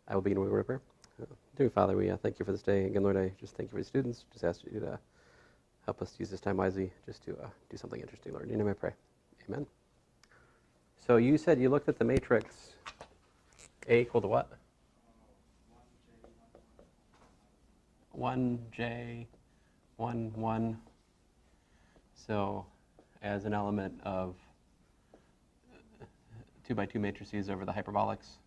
I will begin with a word of prayer. Dear Father, we thank you for this day. Again, Lord, I just thank you for the students. Just ask you to help us use this time wisely, just to do something interesting, Lord. In your name I pray. Amen. So you said you looked at the matrix A equal to what? 1J, 1, 1. So as an element of 2 by 2 matrices over the hyperbolics.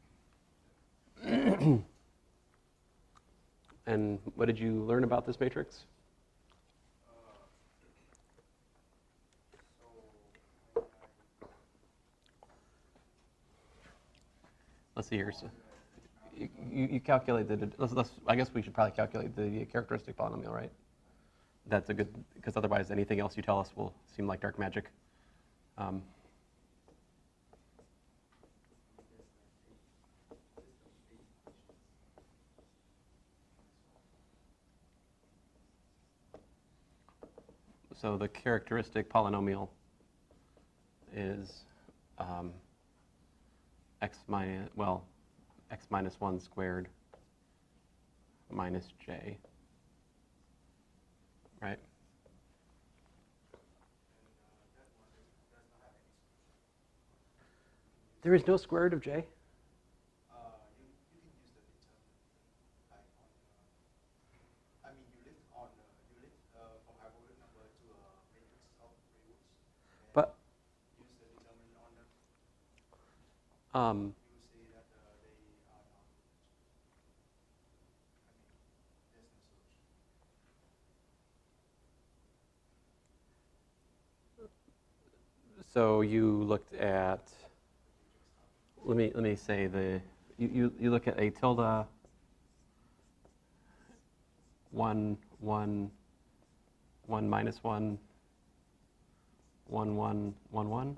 And what did you learn about this matrix? Let's see here. So you calculate the. I guess we should probably calculate the characteristic polynomial, right? That's a good, because otherwise anything else you tell us will seem like dark magic. So the characteristic polynomial is x minus 1 squared minus j, right? There is no square root of j? So you looked at, let me say you look at a tilde 1 1 1 minus 1 1 1 1 1.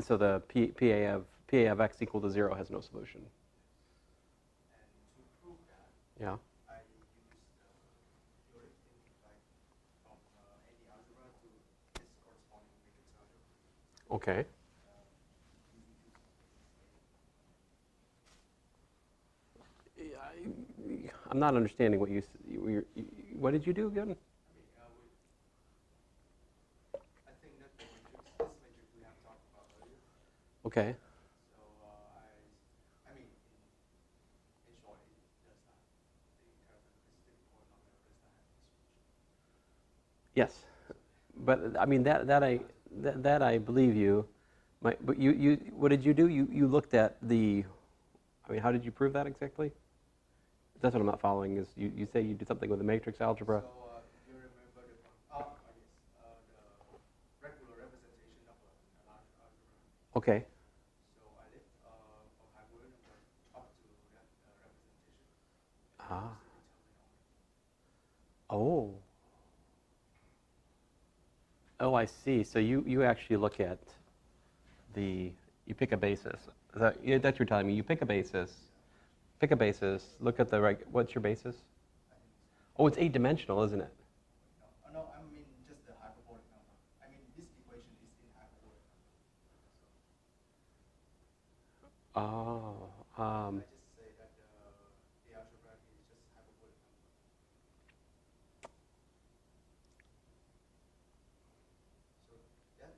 So the PA of x equal to 0 has no solution. And to prove that, yeah. I use the theoretic from any algebra to this corresponding matrix algebra. Okay. I'm not understanding what what did you do again? Okay. So, I mean, in short, it does not, the characteristic polynomial does not have a solution. Yes, but I mean that I believe you. But you what did you do? You looked at the. I mean, how did you prove that exactly? That's what I'm not following. Is you say you did something with the matrix algebra? So you remember the regular representation of a large algebra. Okay. Ah. Oh. Oh, I see. So you actually look at you pick a basis. That's what you're telling me. You pick a basis. Look at what's your basis? Oh, it's 8-dimensional, isn't it? No, I mean just the hyperbolic number. I mean this equation is in hyperbolic number. Oh. I just say that the algebra is just hyperbolic number. So that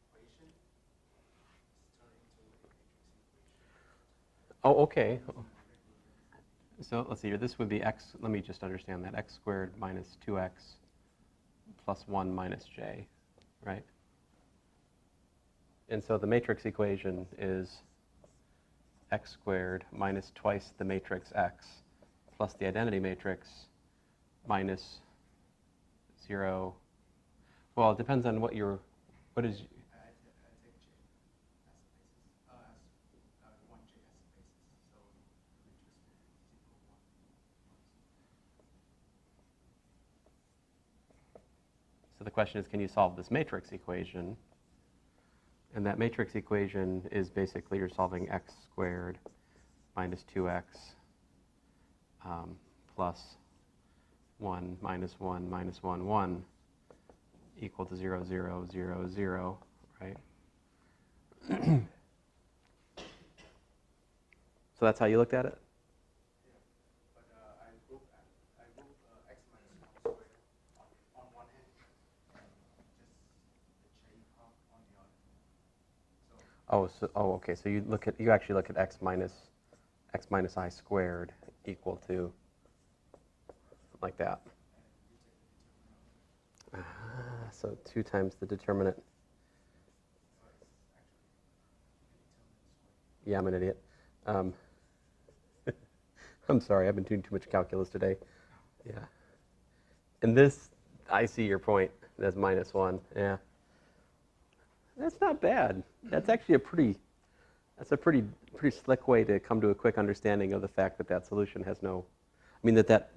equation is turned into a matrix equation. Oh, okay. So let's see here. This would be x. Let me just understand that. X squared minus 2x plus 1 minus j, right? And so the matrix equation is x squared minus twice the matrix x plus the identity matrix minus 0. Well, it depends on what is. I take j as a basis. 1j as a basis. So the matrix is equal 1. So the question is, can you solve this matrix equation? And that matrix equation is basically you're solving x squared minus 2x plus 1 minus 1 minus 1, 1 equal to 0, 0, 0, 0, right? So that's how you looked at it? Yeah, but I group x minus 1 squared on one hand, just the j part on the other. Okay. So you actually look at x minus I squared equal to like that. So 2 times the determinant. Yeah, I'm an idiot. I'm sorry, I've been doing too much calculus today. Yeah. And this, I see your point. That's minus 1. Yeah. That's not bad. That's actually a pretty slick way to come to a quick understanding of the fact that that solution has no, that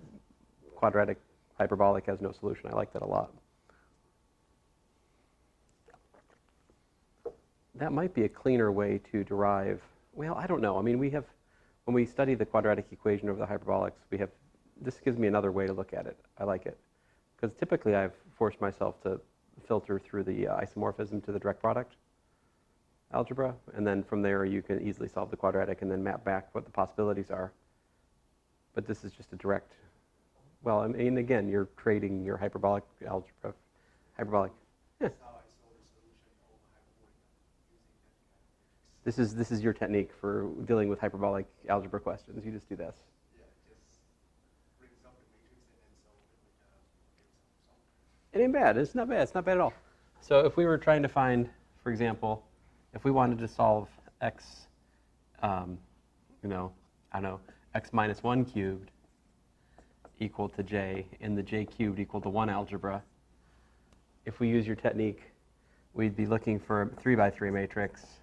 quadratic hyperbolic has no solution. I like that a lot. That might be a cleaner way to derive, well, I don't know. When we study the quadratic equation over the hyperbolics, this gives me another way to look at it. I like it. Because typically I've forced myself to filter through the isomorphism to the direct product algebra, and then from there you can easily solve the quadratic and then map back what the possibilities are. But this is just a direct, well, again, you're creating your hyperbolic algebra, hyperbolic. Yeah. This is your technique for dealing with hyperbolic algebra questions. You just do this. Yeah, just bring up the matrix and then solve it with some. It ain't bad. It's not bad. It's not bad at all. So if we were trying to find, for example, if we wanted to solve x, x minus 1 cubed equal to j, and the j cubed equal to 1 algebra, if we use your technique, we'd be looking for a 3 by 3 matrix,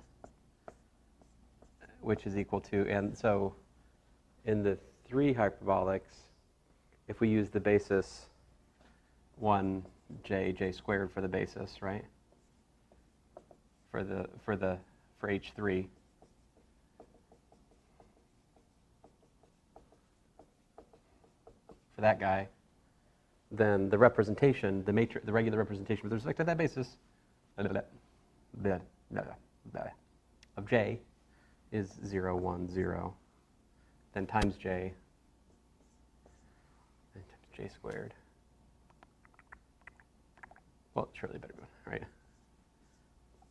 which is equal to, and so in the 3 hyperbolics, if we use the basis 1j squared for the basis, right? For H3. For that guy, then the representation, the regular representation with respect to that basis of j is 0, 1, 0, then times j, and times j squared. Well, surely better go, right? I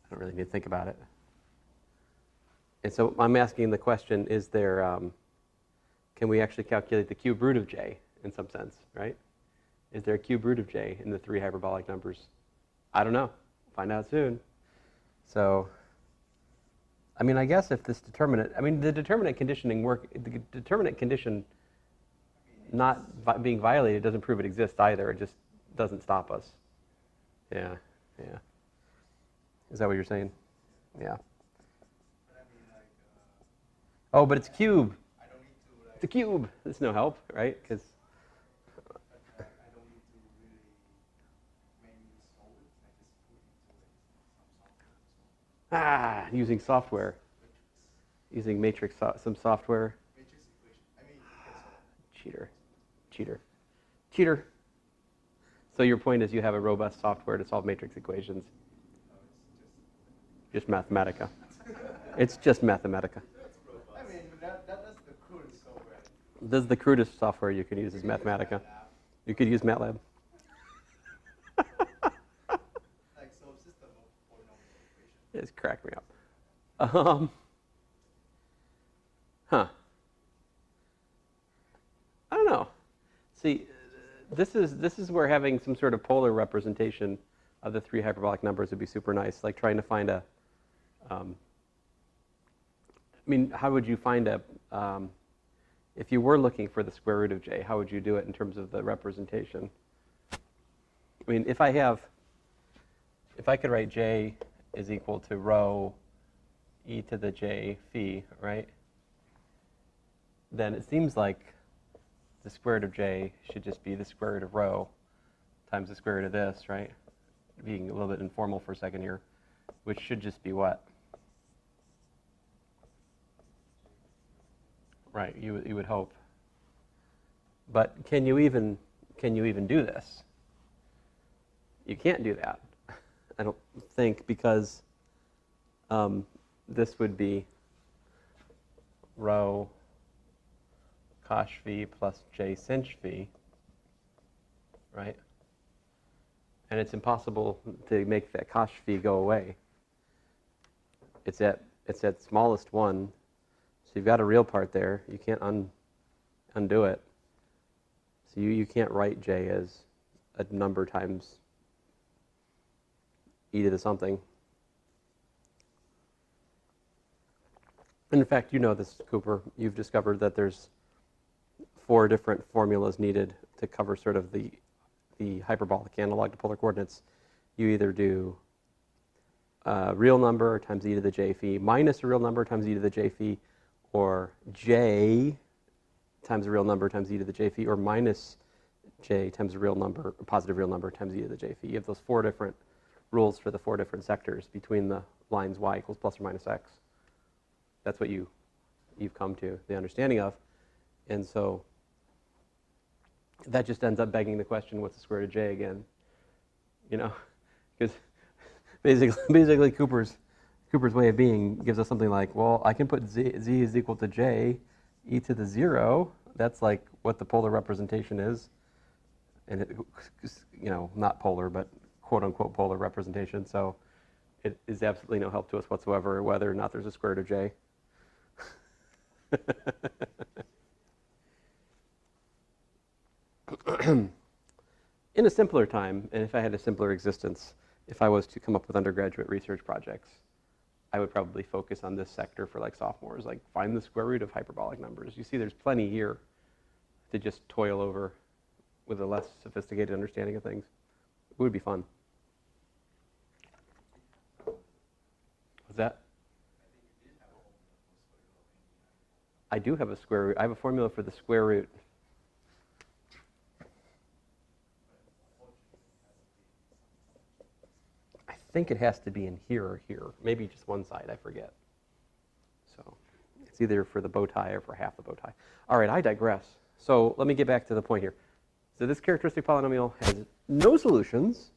don't really need to think about it. And so I'm asking the question, is there, can we actually calculate the cube root of j in some sense, right? Is there a cube root of j in the 3 hyperbolic numbers? I don't know. Find out soon. So, I guess if this determinant, the determinant conditioning the determinant condition not being violated doesn't prove it exists either. It just doesn't stop us. Yeah. Is that what you're saying? Yeah. Oh, but it's cube. I don't need to, It's a cube. It's no help, right? Because I don't need to really manually solve it. I just put into it some software. using software, using matrix, some software. Matrix equation. Cheater. So your point is you have a robust software to solve matrix equations. No, it's Just Mathematica. It's just Mathematica. that's the crudest software. This is the crudest software you can use is Mathematica. You could use MATLAB. Like solve system of polynomial equation. It's cracked me up. I don't know. See, this is where having some sort of polar representation of the 3 hyperbolic numbers would be super nice. Like trying to find a, how would you find a, if you were looking for the square root of j, how would you do it in terms of the representation? If I could write j is equal to rho e to the j phi, right? Then it seems like the square root of j should just be the square root of rho times the square root of this, right? Being a little bit informal for a second here, which should just be what? Right, you would hope. But can you even can you even do this? You can't do that, I don't think, because this would be rho cosh phi plus j sinh phi, right? And it's impossible to make that cosh phi go away. It's at smallest one, so you've got a real part there. You can't undo it. So you can't write j as a number times e to the something. And in fact, you know this, Cooper. You've discovered that there's 4 different formulas needed to cover sort of the hyperbolic analog to polar coordinates. You either do a real number times e to the j phi minus a real number times e to the j phi, or j times a real number times e to the j phi, or minus j times a real number, a positive real number times e to the j phi. You have those 4 different rules for the 4 different sectors between the lines y equals plus or minus x. That's what you've come to the understanding of. And so that just ends up begging the question, what's the square root of j again? You know, because basically Cooper's way of being gives us something like, well, I can put z is equal to j e to the 0. That's like what the polar representation is. And it, you know, not polar, but quote unquote polar representation. So it is absolutely no help to us whatsoever whether or not there's a square root of j. In a simpler time, and if I had a simpler existence, if I was to come up with undergraduate research projects, I would probably focus on this sector for like sophomores, like find the square root of hyperbolic numbers. You see there's plenty here to just toil over with a less sophisticated understanding of things. It would be fun. What's that? I do have a square root. I have a formula for the square root. I think it has to be in here or here. Maybe just one side, I forget. So it's either for the bow tie or for half the bow tie. All right, I digress. So let me get back to the point here. So this characteristic polynomial has no solutions.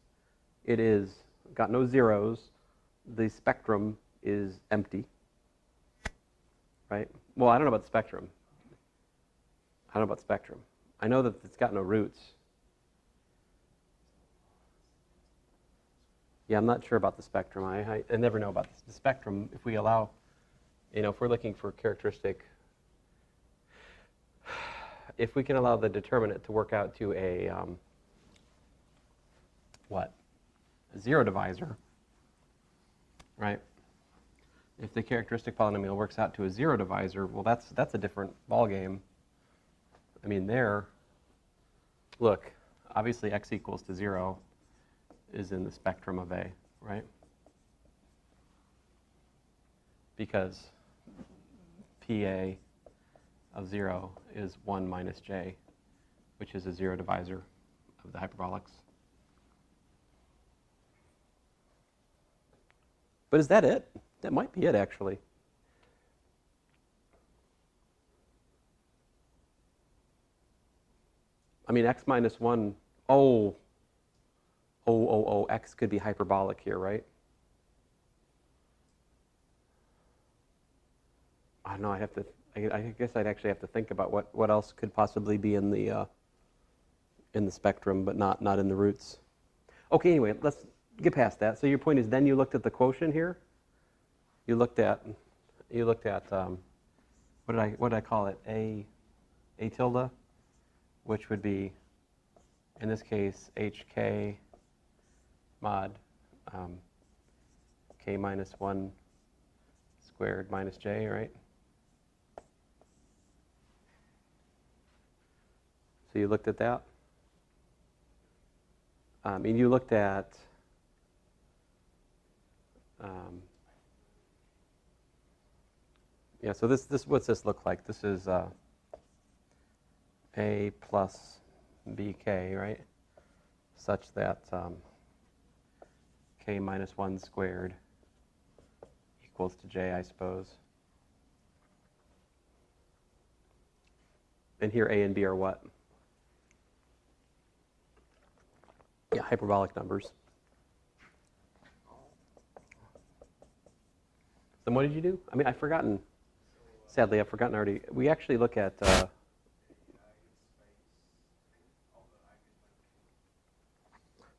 It is got no zeros. The spectrum is empty, right? Well, I don't know about the spectrum. I don't know about spectrum. I know that it's got no roots. Yeah, I'm not sure about the spectrum. I never know about the spectrum. If we allow, you know, if we're looking for characteristic, if we can allow the determinant to work out to a, what? A zero divisor, right? If the characteristic polynomial works out to a zero divisor, well, that's a different ballgame. I mean, there, look, obviously x equals to 0 is in the spectrum of A, right? Because PA of 0 is 1 minus j, which is a zero divisor of the hyperbolics. But is that it? That might be it, actually. I mean, x minus 1, x could be hyperbolic here, right? I don't know, I guess I'd actually have to think about what else could possibly be in the spectrum, but not in the roots. Okay, anyway, let's get past that. So your point is then you looked at the quotient here? You looked at what did I call it? A tilde, which would be, in this case, hk mod k minus 1 squared minus j, right? So you looked at that. And you looked at yeah, so this what's this look like? This is A plus BK, right? Such that K minus 1 squared equals to J, I suppose. And here A and B are what? hyperbolic numbers. Then what did you do? I mean, I've forgotten. Sadly, I've forgotten already. We actually look at.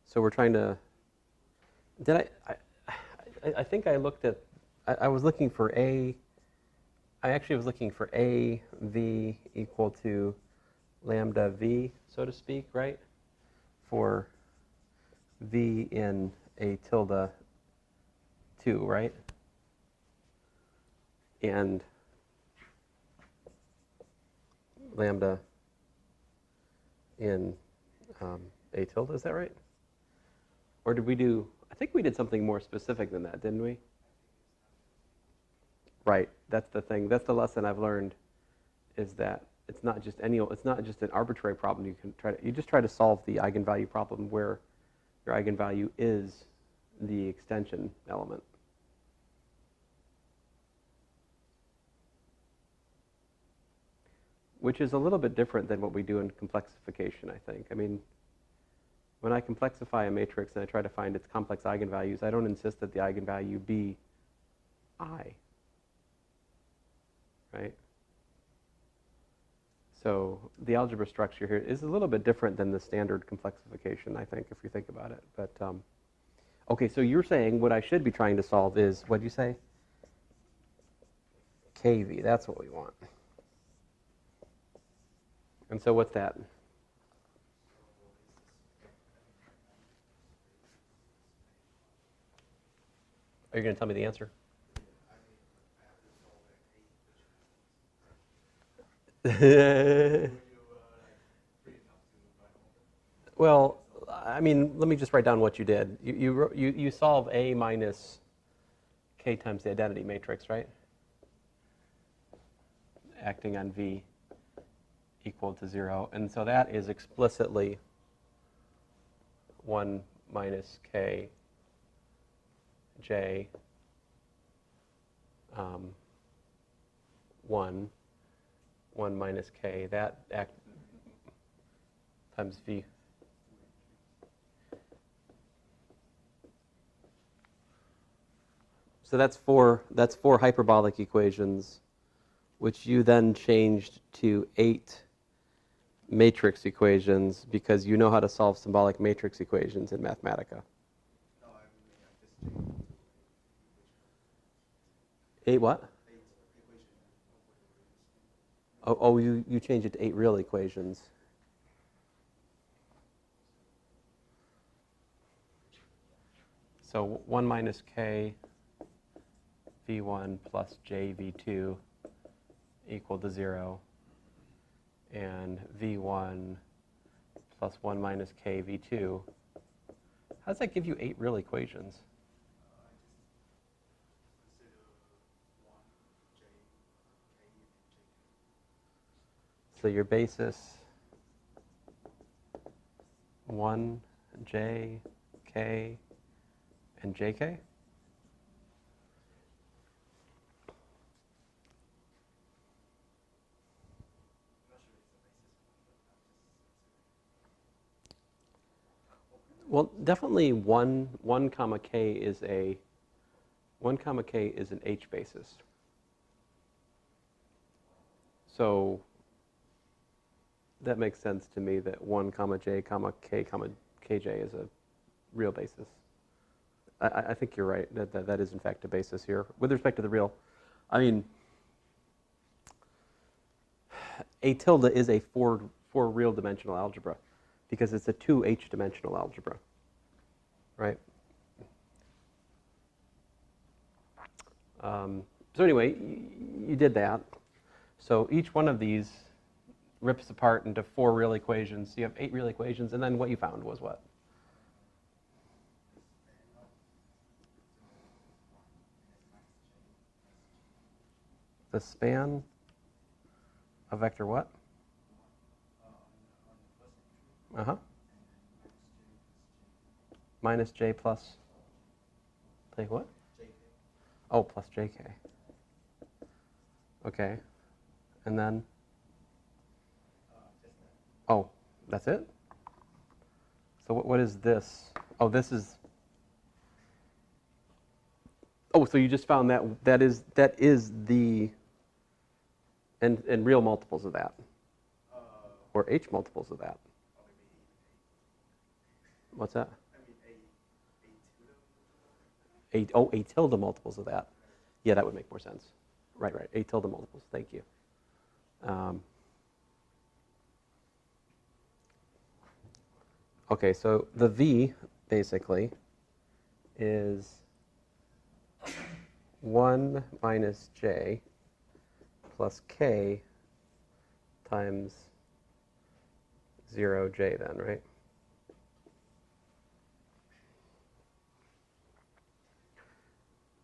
So we're trying to. Did I think I looked at. I was looking for a. I actually was looking for a v equal to lambda v, so to speak, right? For v in a tilde 2, right? And lambda in a tilde, is that right? Or did we do, I think we did something more specific than that, didn't we? Right, that's the thing. That's the lesson I've learned, is that it's not just an arbitrary problem. You just try to solve the eigenvalue problem where your eigenvalue is the extension element. Which is a little bit different than what we do in complexification, I think. I mean, when I complexify a matrix and I try to find its complex eigenvalues, I don't insist that the eigenvalue be I, right? So the algebra structure here is a little bit different than the standard complexification, I think, if you think about it. But okay, so you're saying what I should be trying to solve is, what did you say? KV, that's what we want. And so what's that? Are you going to tell me the answer? Well, I mean, let me just write down what you did. You solve A minus K times the identity matrix, right? Acting on V equal to 0. And so that is explicitly 1 minus K J 1 minus K, that act times V. So that's four hyperbolic equations, which you then changed to 8 matrix equations because you know how to solve symbolic matrix equations in Mathematica. No, I mean, 8 what? 8 equations. Oh, you changed it to 8 real equations. So 1 minus K V1 plus J V2 equal to 0. And V1 plus 1 minus K V2. How does that give you 8 real equations? So your basis 1, J, K, and JK? Well, definitely 1 comma K is an H basis. So that makes sense to me that 1 comma J comma K comma KJ is a real basis. I think you're right, that is in fact a basis here. With respect to the real, I mean, a tilde is a four real dimensional algebra because it's a 2H dimensional algebra, right? So anyway, you did that. So each one of these rips apart into 4 real equations. So you have 8 real equations, and then what you found was what? The span of vector what? Uh-huh. Minus J plus, like what? JK. Oh, plus JK. Okay. And then? Just that. Oh, that's it? So what is this? Oh, this is. Oh, so you just found that is the and real multiples of that, or h multiples of that. What's that? A tilde multiples of that. Yeah, that would make more sense. Right. A tilde multiples. Thank you. Okay, so the v basically is 1 minus j plus k times 0j then, right?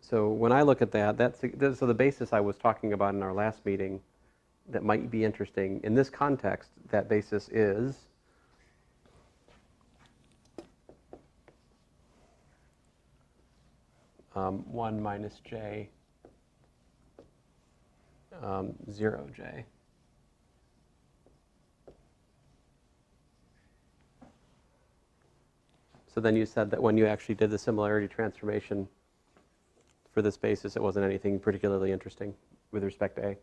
So when I look at that, so the basis I was talking about in our last meeting that might be interesting, in this context, that basis is one minus j, 0j. So then you said that when you actually did the similarity transformation for this basis, it wasn't anything particularly interesting with respect to A.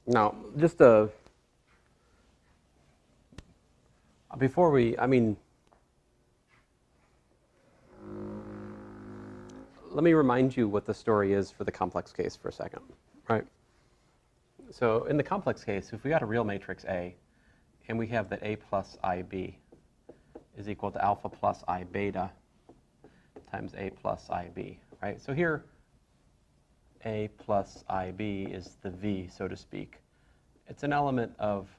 Now, just before we, let me remind you what the story is for the complex case for a second, right? So in the complex case, if we got a real matrix A, and we have that A plus IB is equal to alpha plus I beta times A plus IB, right? So here, A plus IB is the V, so to speak. It's an element of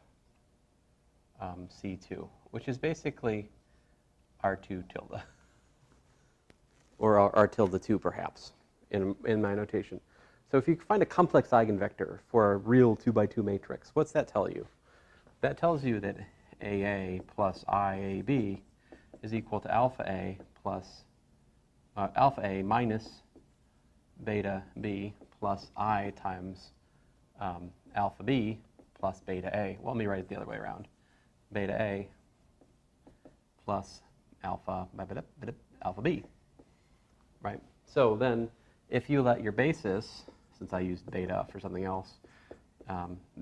C2, which is basically R2 tilde, or R tilde 2 perhaps, in my notation. So if you find a complex eigenvector for a real 2x2 matrix, what's that tell you? That tells you that AA plus IAB is equal to alpha A plus alpha A minus beta B plus I times alpha B plus beta A. Well, let me write it the other way around. Beta A plus alpha B, right? So then if you let your basis, since I used beta for something else,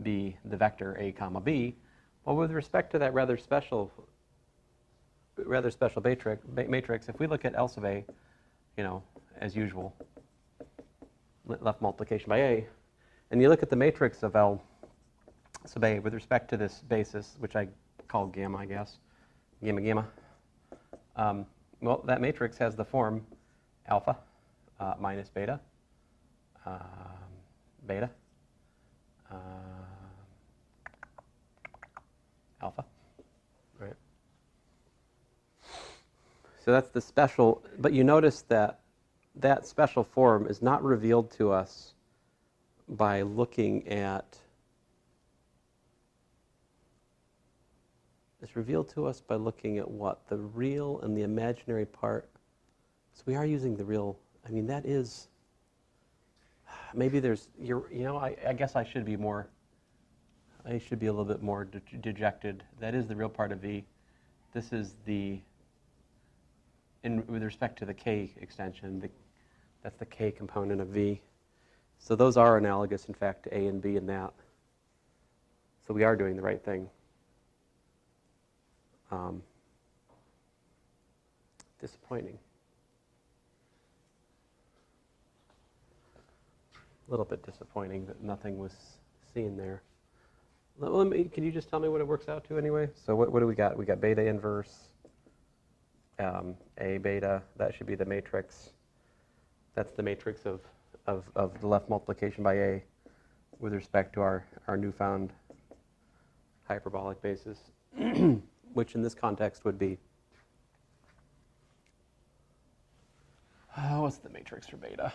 be the vector A comma B, well, with respect to that rather special matrix, if we look at L sub A, as usual, left multiplication by A, and you look at the matrix of L sub A with respect to this basis, which I call gamma, I guess, gamma. Well, that matrix has the form alpha minus beta, beta, alpha, right? So that's the special, but you notice that that special form is not revealed to us by looking at, it's revealed to us by looking at what? The real and the imaginary part. So we are using the real, that is, maybe there's, I guess I should be a little bit more dejected. That is the real part of V. This is with respect to the K extension, that's the K component of V. So those are analogous, in fact, to A and B in that. So we are doing the right thing. Disappointing. A little bit disappointing that nothing was seen there. Can you just tell me what it works out to anyway? So what do we got? We got beta inverse, A beta. That should be the matrix. That's the matrix of the left multiplication by A with respect to our newfound hyperbolic basis, which in this context would be, what's the matrix for beta?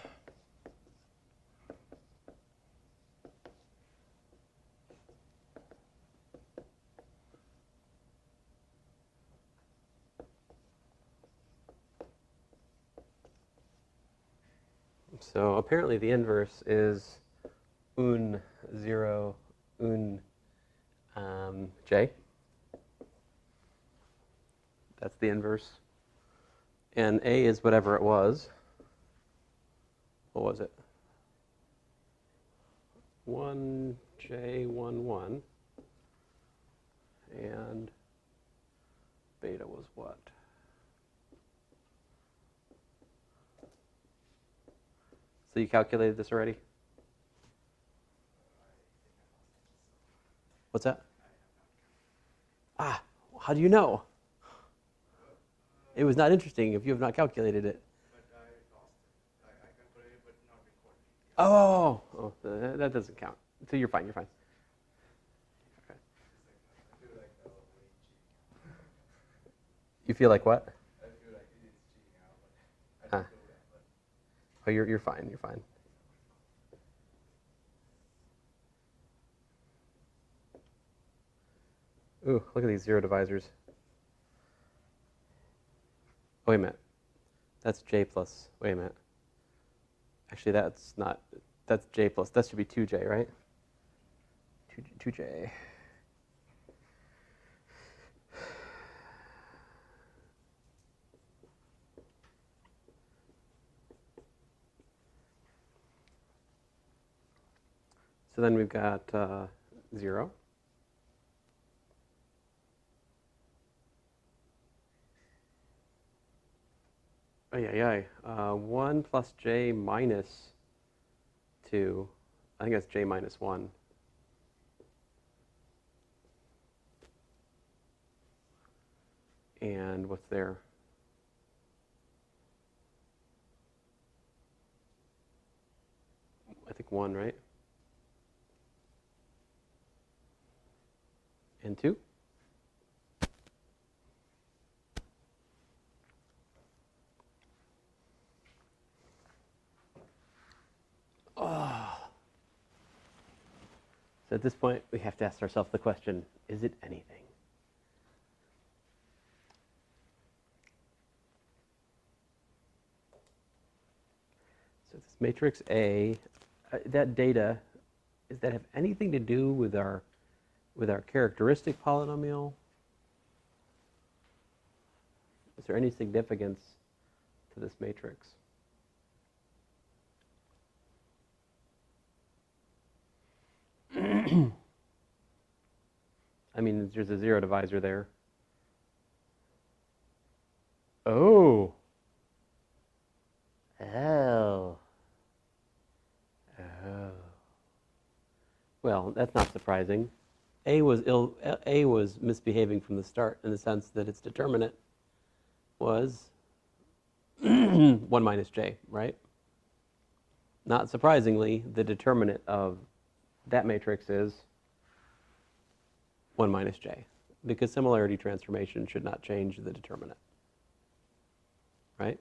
So apparently the inverse is un 0 un j. That's the inverse. And a is whatever it was. What was it? 1j11. And beta was what? So you calculated this already? What's that? Ah, how do you know? It was not interesting if you have not calculated it. But I lost it. I calculated, but not recorded. Oh, that doesn't count. So you're fine, you're fine. Okay. I feel like way cheating. You feel like what? I feel like it is cheating out, but I don't feel that. But Oh, you're fine, you're fine. Ooh, look at these zero divisors. Oh, wait a minute. That's j plus, wait a minute. Actually, that's not, that's j plus, that should be 2j, right? 2j. So then we've got 0. Oh, yeah. 1 plus j minus 2. I think that's j minus 1. And what's there? I think 1, right? And 2? Oh. So at this point, we have to ask ourselves the question, is it anything? So this matrix A, that data, does that have anything to do with our characteristic polynomial? Is there any significance to this matrix? I mean, there's a zero divisor there. Oh. Oh. Oh. Well, that's not surprising. A was misbehaving from the start in the sense that its determinant was 1 minus j, right? Not surprisingly, the determinant of that matrix is 1 minus j, because similarity transformation should not change the determinant, right?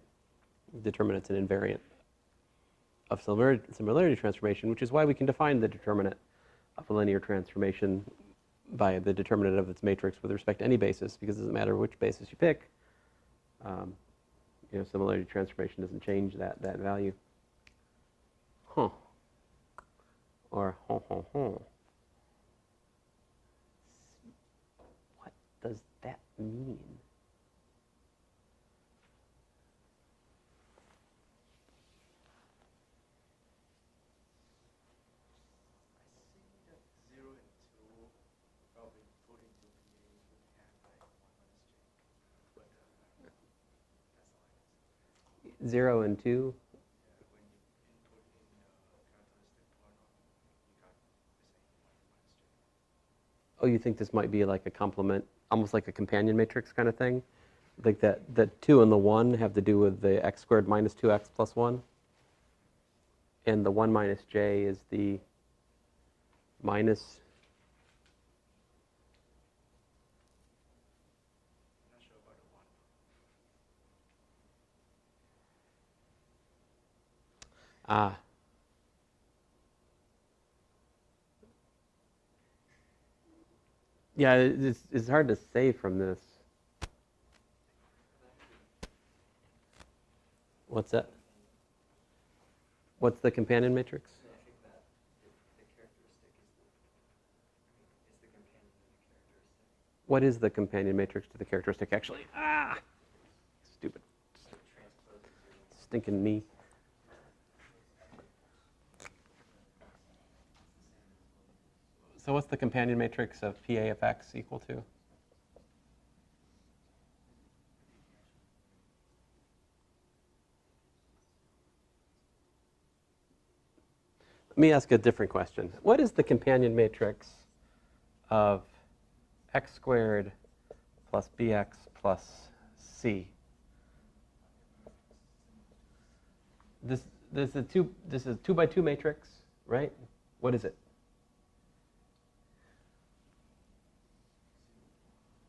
Determinant's an invariant of similarity transformation, which is why we can define the determinant of a linear transformation by the determinant of its matrix with respect to any basis, because it doesn't matter which basis you pick. Similarity transformation doesn't change that value. Huh. Or What does that mean? I see that 0 and 2 probably put into PA would have like 1 minus j. But that's all I can say. 0 and 2? Yeah, when you input in characteristic polynomial, you got the same 1 minus j. Oh, you think this might be like a complement, almost like a companion matrix kind of thing? Like that 2 and the 1 have to do with the x squared minus 2x plus 1? And the 1 minus j is the minus. I'm not sure about the 1. Ah. Yeah, it's hard to say from this. What's that? What's the companion matrix? I think that the characteristic is the companion to the characteristic. What is the companion matrix to the characteristic, actually? Ah! Stupid. Transpose of 0. Stinking me. So what's the companion matrix of PA of x equal to? Let me ask a different question. What is the companion matrix of x squared plus bx plus c? This is a 2 by 2 matrix, right? What is it?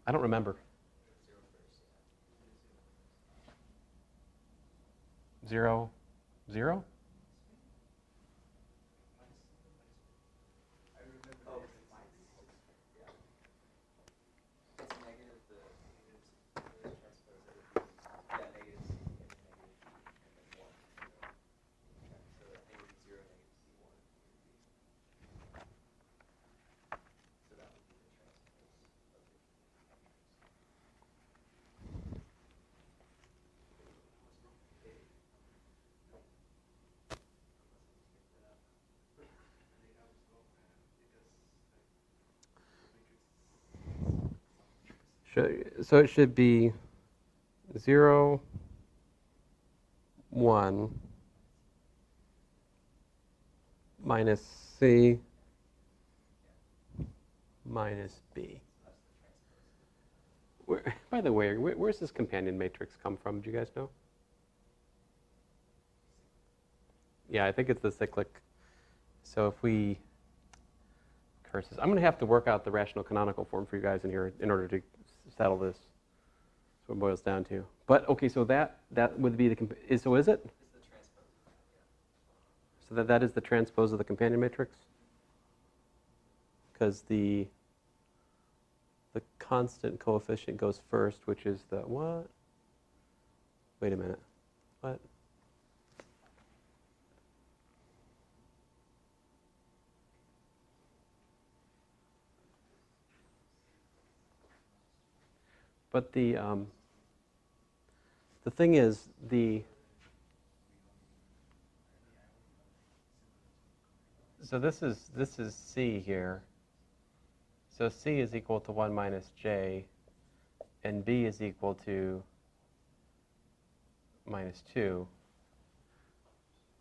I don't remember. 0, 0? I remember it's negative the transpose of negative c and then 1. So negative 0, negative c1. So that would be the transpose of the So it should be 0, 1 minus c minus b. By the way, where's this companion matrix come from? Do you guys know? Yeah, I think it's the cyclic. So if we curses, I'm going to have to work out the rational canonical form for you guys in here in order to settle this. That's what it boils down to. But okay, so that would be so is it? It's the transpose. Yeah. So that is the transpose of the companion matrix? Because the constant coefficient goes first, which is the what? Wait a minute. What? But the thing is, so this is C here. So C is equal to 1 minus J, and B is equal to minus 2.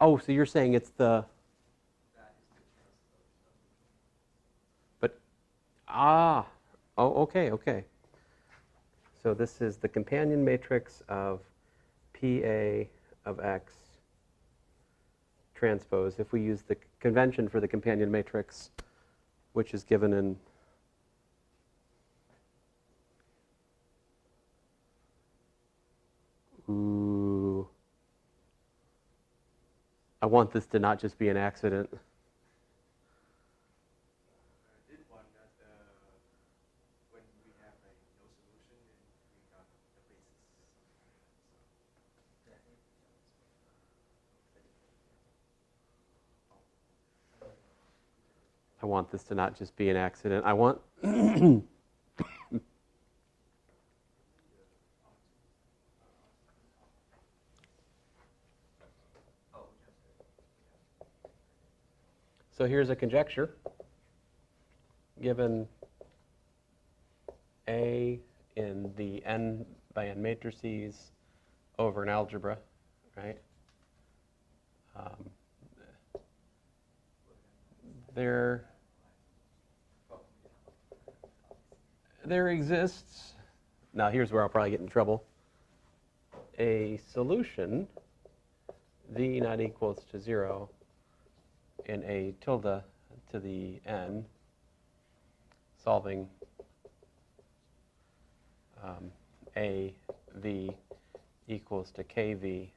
Oh, so you're saying it's the... But, oh, okay. So this is the companion matrix of PA of X transpose. If we use the convention for the companion matrix, which is given in I want this to not just be an accident. I did one that when we have no solution, we got the basis. I want this to not just be an accident. I want So here's a conjecture. Given A in the n by n matrices over an algebra, right? There exists, now here's where I'll probably get in trouble, a solution v not equals to 0 in a tilde to the n, solving a v equals to kv,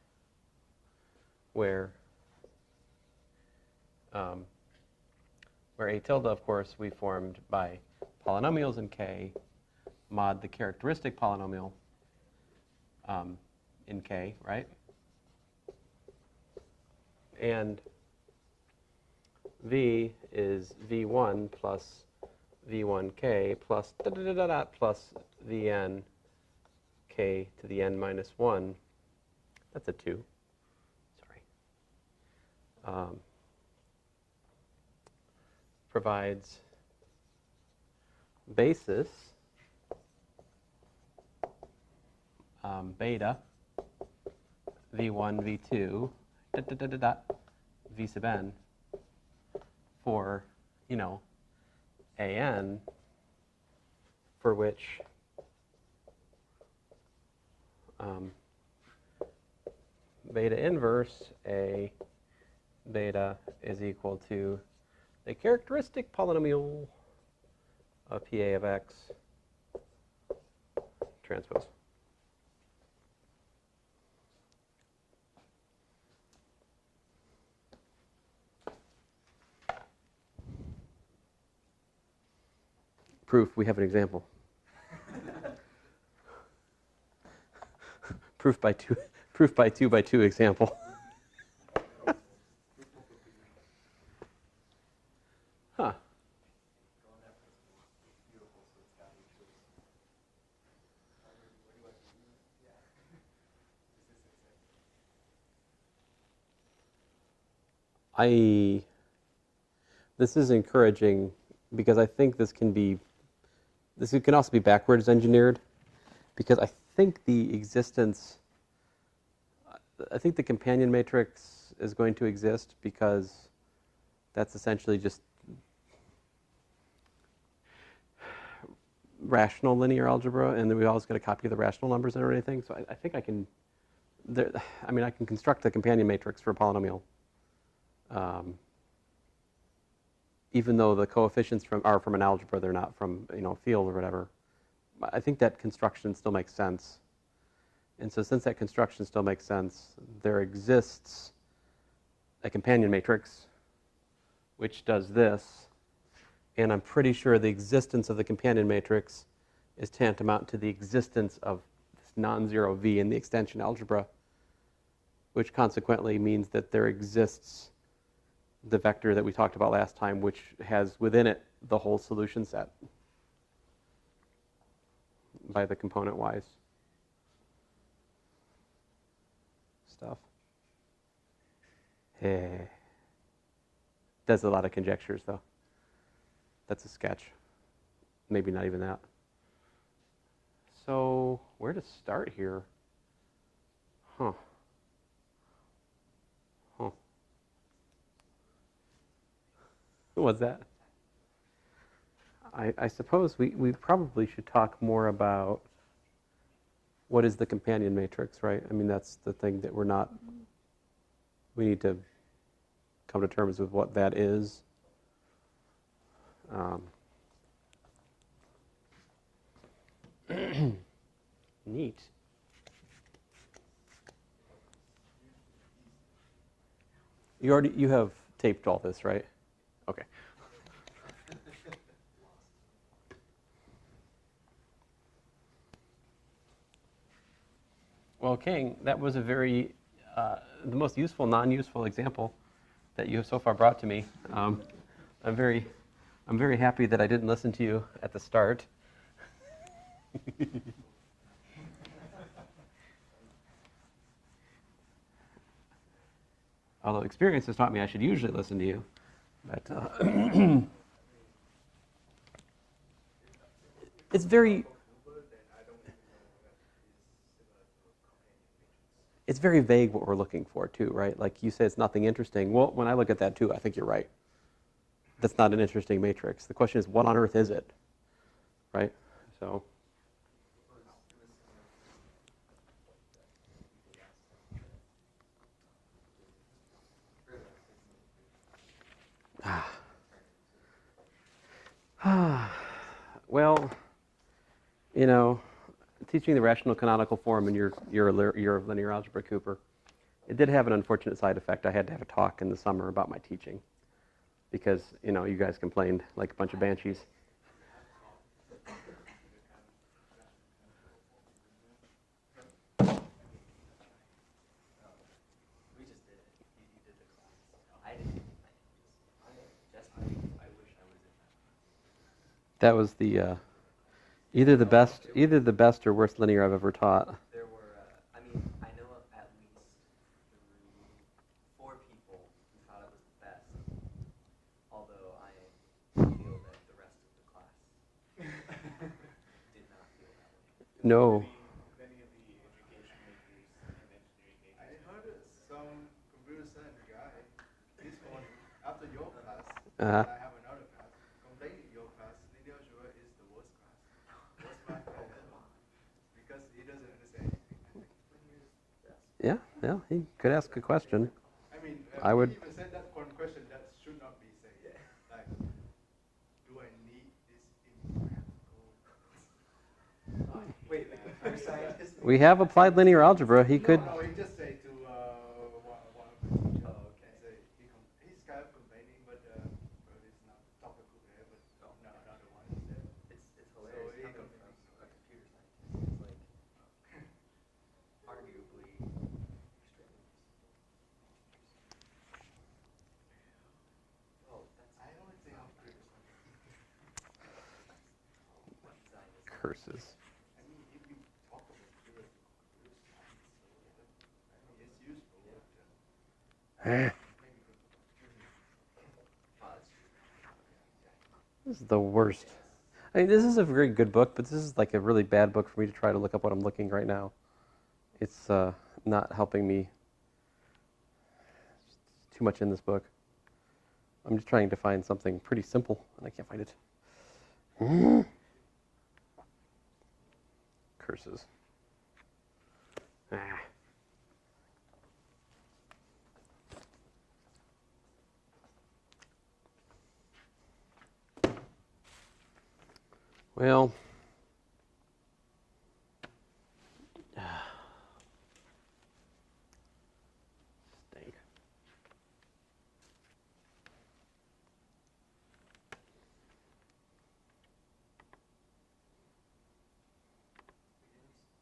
where a tilde, of course, we formed by polynomials in K, mod the characteristic polynomial in K, right? and V is V1 plus V1k plus da da da da da plus Vn k to the n minus 1. That's a 2. Sorry. Provides basis beta V1, V2, da, da, da, da, da, V sub n for, an for which beta inverse A beta is equal to the characteristic polynomial of PA of x transpose. Proof, we have an example. Proof by 2 by 2 example. Huh. This is encouraging because I think this can also be backwards engineered, because I think the companion matrix is going to exist because that's essentially just rational linear algebra, and then we always got to copy the rational numbers and everything. So I think I can construct a companion matrix for a polynomial, even though the coefficients are from an algebra, they're not from a field or whatever. I think that construction still makes sense. And so since that construction still makes sense, there exists a companion matrix which does this, and I'm pretty sure the existence of the companion matrix is tantamount to the existence of this non-zero V in the extension algebra, which consequently means that there exists the vector that we talked about last time, which has within it the whole solution set by the component-wise stuff. Does a lot of conjectures, though. That's a sketch. Maybe not even that. So where to start here? What was that? I suppose we probably should talk more about what is the companion matrix, right? I mean, that's the thing that we need to come to terms with what that is. Neat. You have taped all this, right? Okay. Well, Khang, that was a very, the most useful, non-useful example that you have so far brought to me. I'm very happy that I didn't listen to you at the start. Although experience has taught me I should usually listen to you. But it's very vague what we're looking for, too, right? Like you say, it's nothing interesting. Well, when I look at that, too, I think you're right. That's not an interesting matrix. The question is, what on earth is it, right? So. Well, teaching the rational canonical form in your linear algebra, Cooper, it did have an unfortunate side effect. I had to have a talk in the summer about my teaching because, you guys complained like a bunch of banshees. That was the either the best or worst linear I've ever taught. There were, I mean, I know of at least 4 people who thought it was the best, although I feel that the rest of the class did not feel that way. No. Many of the education majors and engineering majors. I heard some computer science guy this morning after your class. I have another class. Complaining your class, linear algebra is the worst class. Worst math class ever. Because he doesn't understand anything. Yeah, he could ask a question. I mean, I would. he even said that one question that should not be said. Like, do I need this in math? Wait, the computer scientist? We have applied linear algebra. He could. No, he just say to one of the teachers. Oh, okay. Say he's kind of complaining, but it's not topical there. But no, another one is there. It's hilarious coming from a computer scientist. It's like arguably extremely. Oh, that's I only say I'm computer science. what design is. Curses. I mean, if you talk about computer science, I mean, it's useful. But, This is the worst. I mean, this is a very good book, but this is like a really bad book for me to try to look up what I'm looking right now. It's not helping me. It's too much in this book. I'm just trying to find something pretty simple, and I can't find it. Curses. Ah. Well, stink.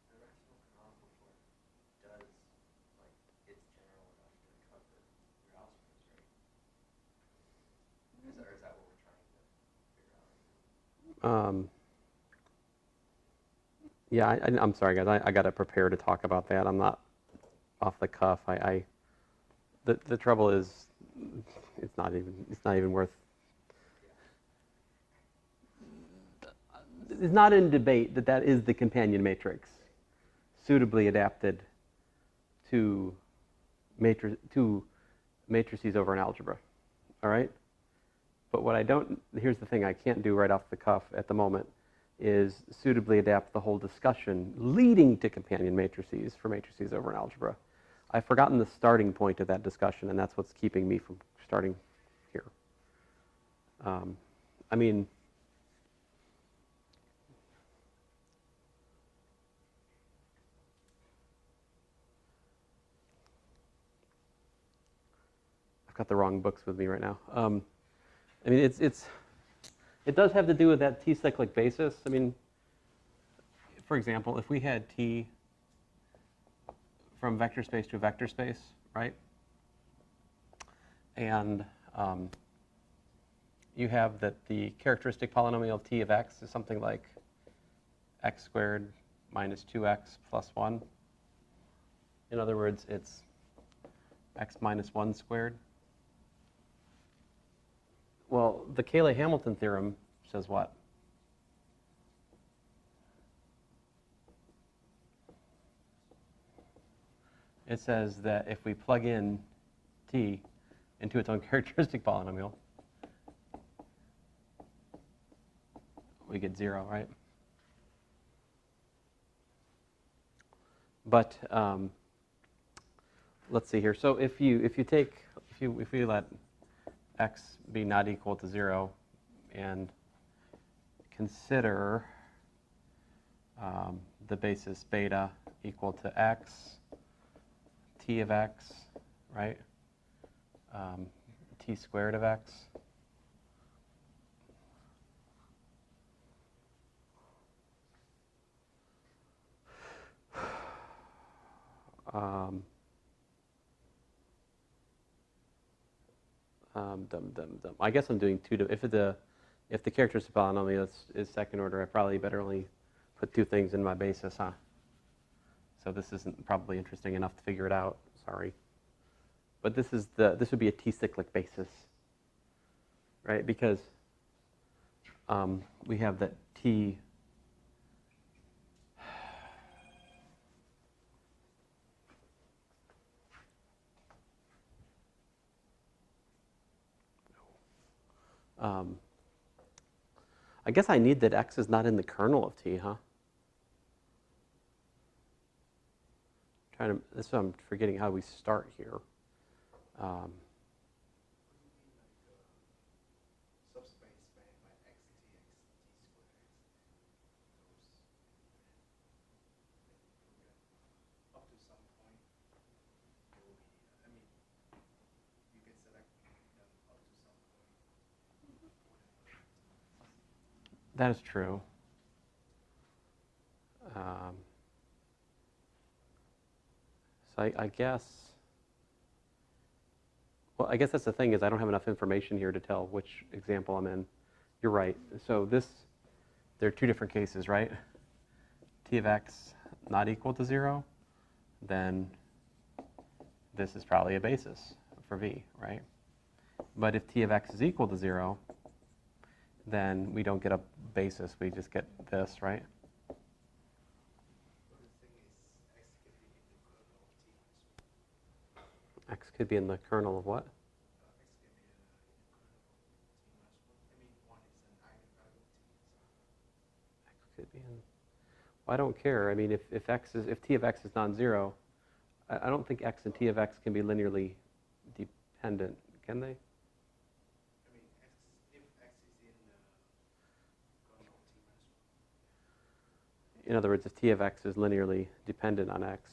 The rational canonical form does, like, its general enough to cover your algebras, right? Or is that what we're trying to figure out? Yeah, I'm sorry, guys. I got to prepare to talk about that. I'm not off the cuff. The trouble is, it's not even worth. It's not in debate that is the companion matrix, suitably adapted to matrices over an algebra. All right. But what I don't. Here's the thing: I can't do right off the cuff at the moment. Is suitably adapt the whole discussion leading to companion matrices for matrices over an algebra. I've forgotten the starting point of that discussion, and that's what's keeping me from starting here. I mean, I've got the wrong books with me right now. I mean, it does have to do with that T-cyclic basis. I mean, for example, if we had T from vector space to vector space, right? And you have that the characteristic polynomial of T of x is something like x squared minus 2x plus 1. In other words, it's x minus 1 squared. Well, the Cayley-Hamilton theorem says what? It says that if we plug in T into its own characteristic polynomial, we get 0, right? But let's see here. So if we let x be not equal to 0 and consider the basis beta equal to x, t of x, right? T squared of x. I guess I'm doing two. If the If the characteristic polynomial is second order, I probably better only put two things in my basis, huh? So this isn't probably interesting enough to figure it out. Sorry. But this would be a t-cyclic basis, right? Because we have that t. I guess I need that x is not in the kernel of t, huh? That's what I'm forgetting how we start here. Subspace spanned by x, t, x, t squared x. Up to some point, it will be, I mean, you can select them up to some point. That is true. So I guess, well, I guess that's the thing is I don't have enough information here to tell which example I'm in. You're right. So there are two different cases, right? T of x not equal to 0, then this is probably a basis for v, right? But if t of x is equal to 0, then we don't get a basis, we just get this, right? X could be in the kernel of what? X could be in. Well, I don't care. I mean, if t of x is non-zero, I don't think x and t of x can be linearly dependent, can they? I mean, if x is in the kernel of t minus 1. In other words, if t of x is linearly dependent on x.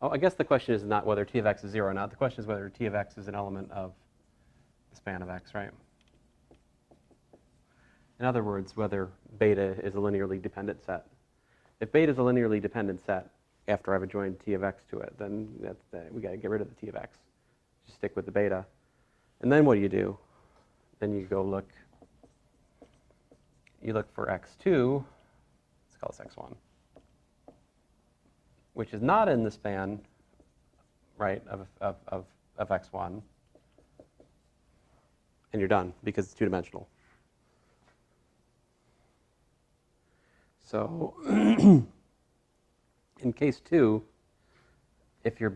Oh, I guess the question is not whether t of x is 0 or not. The question is whether t of x is an element of the span of x, right? In other words, whether beta is a linearly dependent set. If beta is a linearly dependent set after I've adjoined t of x to it, then we got to get rid of the t of x. Just stick with the beta. And then what do? Then you go look. You look for x2. Let's call this x1. Which is not in the span, right, of x1. And you're done, because it's two-dimensional. So in case 2, if your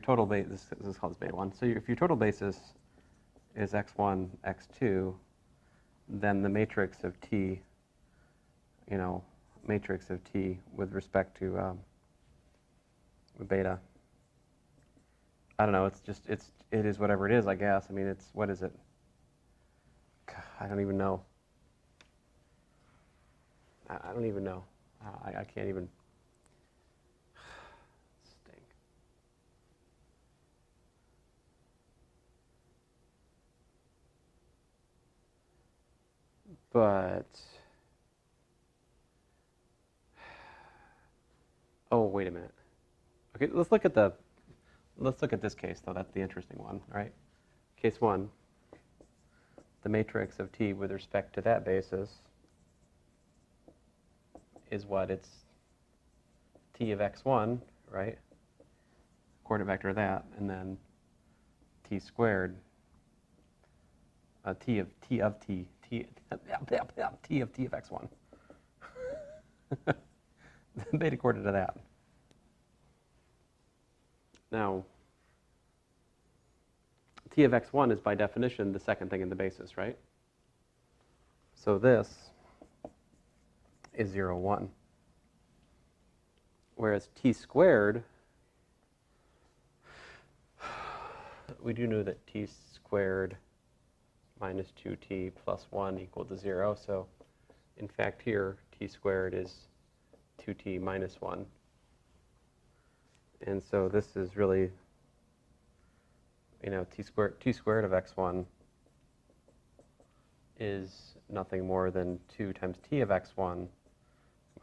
total basis, this is called beta 1. So if your total basis is x1, x2, then the matrix of t, matrix of t with respect to beta. I don't know. It is whatever it is, I guess. I mean, what is it? God, I don't even know. I don't even know. I can't even. Stink. But. Oh, wait a minute. Okay, let's look at this case, though. That's the interesting one, right? Case 1, the matrix of t with respect to that basis is what? It's t of x1, right? Coordinate vector of that, and then t squared, t of t of x1. The beta coordinate of that. Now, t of x1 is by definition the second thing in the basis, right? So this is 0, 1. Whereas t squared, we do know that t squared minus 2t plus 1 equal to 0. So in fact here, t squared is 2t minus 1. And so this is really, t squared of x1 is nothing more than 2 times t of x1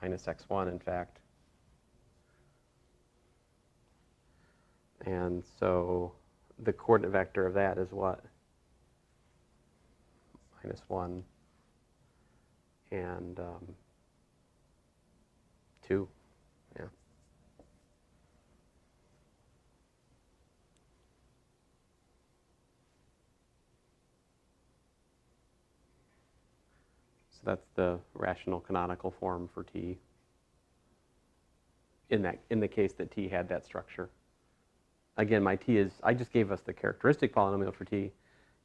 minus x1, in fact. And so the coordinate vector of that is what? Minus 1 and 2. Yeah. So that's the rational canonical form for t in the case that t had that structure. Again, my t is, I just gave us the characteristic polynomial for t.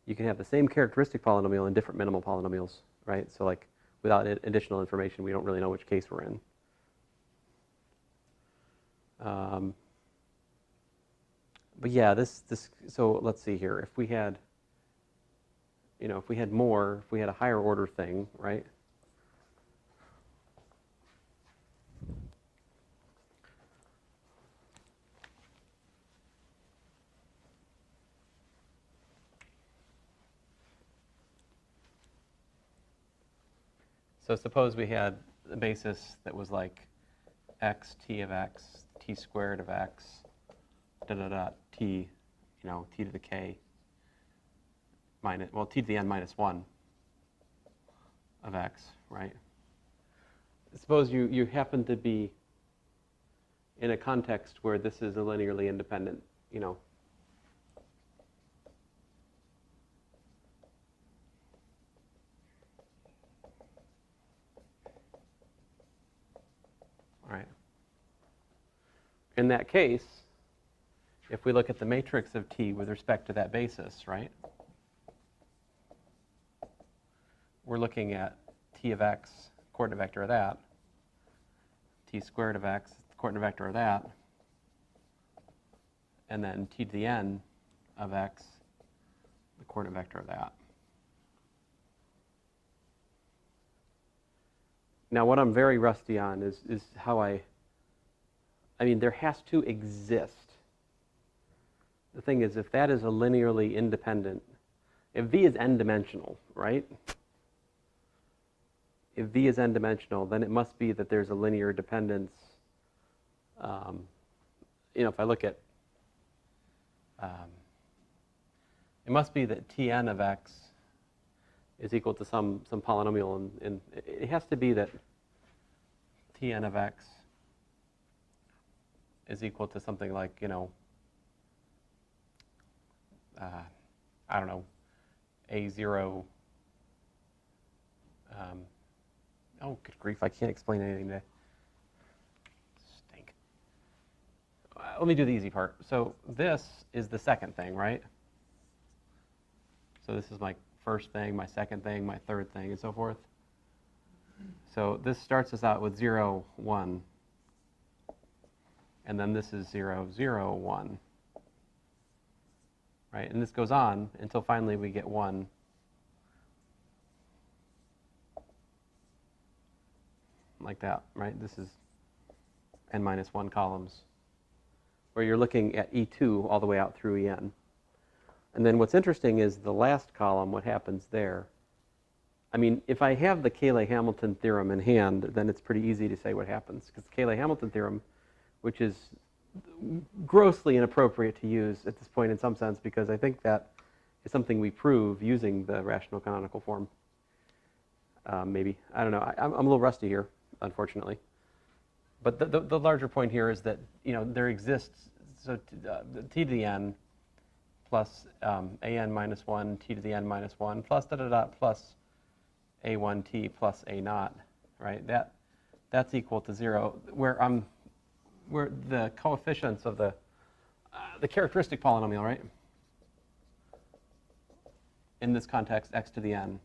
You can have the same characteristic polynomial in different minimal polynomials, right? So like without additional information, we don't really know which case we're in. But yeah, so let's see here. If we had, if we had more, if we had a higher order thing, right? So suppose we had a basis that was like x, t of x, t squared of x, t, t to the k minus, well, t to the n minus 1 of x, right? Suppose you happen to be in a context where this is a linearly independent, all right. In that case, if we look at the matrix of t with respect to that basis, right? We're looking at t of x, coordinate vector of that, t squared of x, coordinate vector of that, and then t to the n of x, the coordinate vector of that. Now, what I'm very rusty on is how I mean, there has to exist. The thing is, if that is a linearly independent, if V is n-dimensional, right? If V is n-dimensional, then it must be that there's a linear dependence. If I look at, it must be that Tn of x is equal to some polynomial, and it has to be that Tn of x is equal to something like, I don't know, A0. Oh, good grief, I can't explain anything today. Stink. Let me do the easy part. So this is the second thing, right? So this is my first thing, my second thing, my third thing, and so forth. So this starts us out with 0, 1. And then this is 0, 0, 1. Right? And this goes on until finally we get 1. Like that, right? This is n minus 1 columns, where you're looking at E2 all the way out through En. And then what's interesting is the last column, what happens there. I mean, if I have the Cayley-Hamilton theorem in hand, then it's pretty easy to say what happens. Because the Cayley-Hamilton theorem, which is grossly inappropriate to use at this point in some sense, because I think that is something we prove using the rational canonical form. Maybe. I don't know. I'm a little rusty here, unfortunately. But the larger point here is that, there exists, so t to the n plus an minus 1, t to the n minus 1, plus plus a1t plus a naught, right? That's equal to 0, where the coefficients of the characteristic polynomial, right? In this context, x to the n,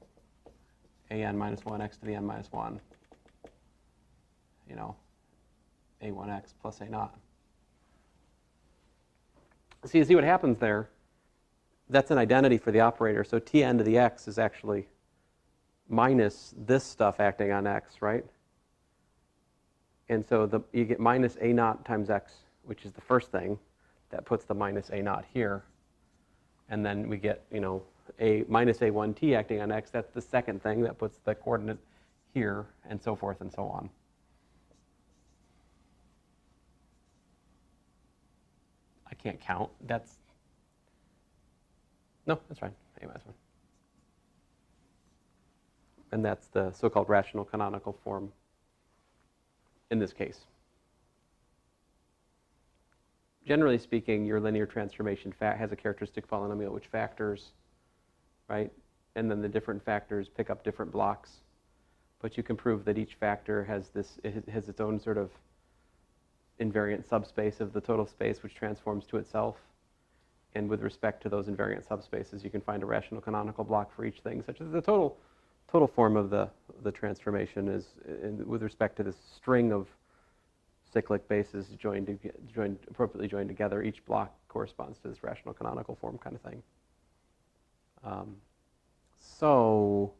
an minus 1, x to the n minus 1, a1x plus a naught. So you see what happens there? That's an identity for the operator. So Tn to the x is actually minus this stuff acting on x, right? And so you get minus a naught times x, which is the first thing. That puts the minus a naught here. And then we get, a minus a1t acting on x. That's the second thing. That puts the coordinate here, and so forth and so on. I can't count. No, that's fine. A minus 1. And that's the so-called rational canonical form in this case. Generally speaking, your linear transformation has a characteristic polynomial which factors, right? And then the different factors pick up different blocks. But you can prove that each factor has its own sort of invariant subspace of the total space, which transforms to itself. And with respect to those invariant subspaces, you can find a rational canonical block for each thing, such as the total form of the transformation is, with respect to this string of cyclic bases appropriately joined together, each block corresponds to this rational canonical form kind of thing. So,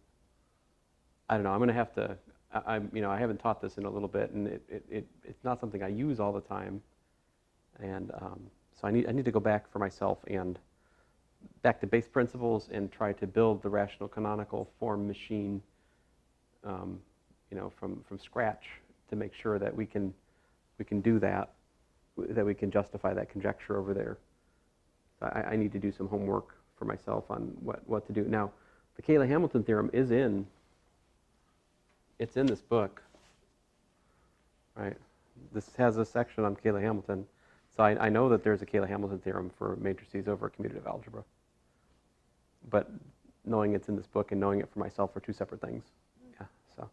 I don't know, I'm going to have to, I haven't taught this in a little bit, and it's not something I use all the time. And so I need to go back for myself and back to base principles and try to build the rational canonical form machine, from scratch to make sure that we can do that we can justify that conjecture over there. I need to do some homework for myself on what to do. Now, the Cayley-Hamilton theorem it's in this book, right? This has a section on Cayley-Hamilton. So I know that there's a Cayley-Hamilton theorem for matrices over commutative algebra. But knowing it's in this book and knowing it for myself are two separate things. Yeah, so,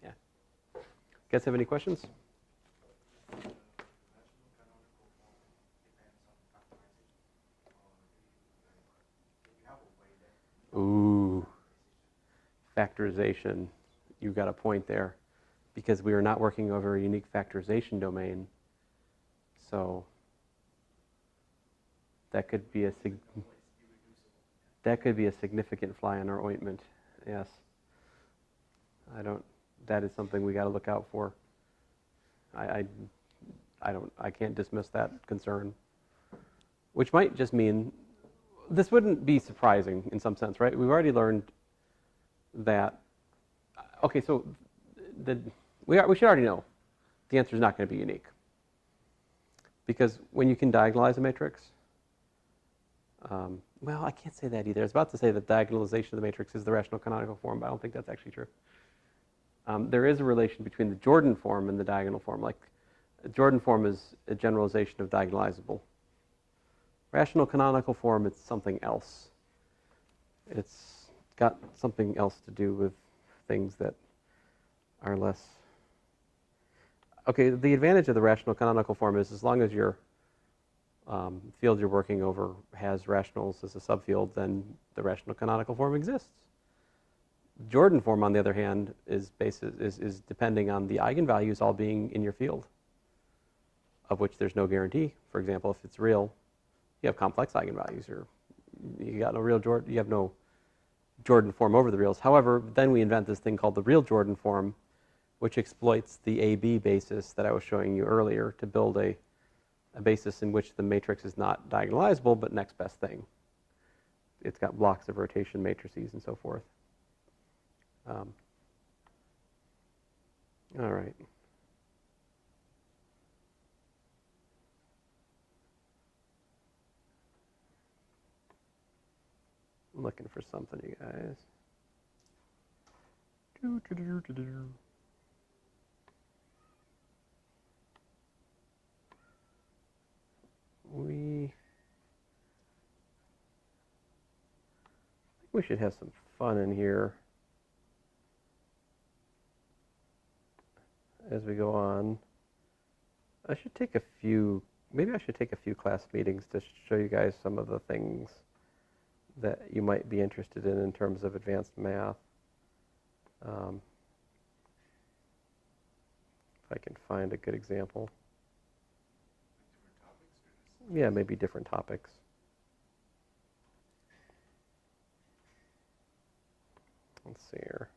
yeah. Guys have any questions? Ooh, factorization. You got a point there. Because we are not working over a unique factorization domain. So that could be a significant fly in our ointment. Yes. That is something we got to look out for. I can't dismiss that concern. Which might just mean this wouldn't be surprising in some sense, right? We've already learned that. Okay, so we should already know the answer is not going to be unique. Because when you can diagonalize a matrix, well, I can't say that either. I was about to say that diagonalization of the matrix is the rational canonical form, but I don't think that's actually true. There is a relation between the Jordan form and the diagonal form. Like, a Jordan form is a generalization of diagonalizable. Rational canonical form, it's something else. It's got something else to do with things that are less. Okay, the advantage of the rational canonical form is as long as your field you're working over has rationals as a subfield, then the rational canonical form exists. Jordan form, on the other hand, is depending on the eigenvalues all being in your field, of which there's no guarantee. For example, if it's real, you have complex eigenvalues, or you got no real Jordan. You have no Jordan form over the reals. However, then we invent this thing called the real Jordan form, which exploits the AB basis that I was showing you earlier to build a basis in which the matrix is not diagonalizable, but next best thing. It's got blocks of rotation matrices and so forth. All right. I'm looking for something, you guys. We should have some fun in here as we go on. I should take a few, maybe I should take a few class meetings to show you guys some of the things that you might be interested in terms of advanced math. If I can find a good example. Yeah, maybe different topics. Let's see here.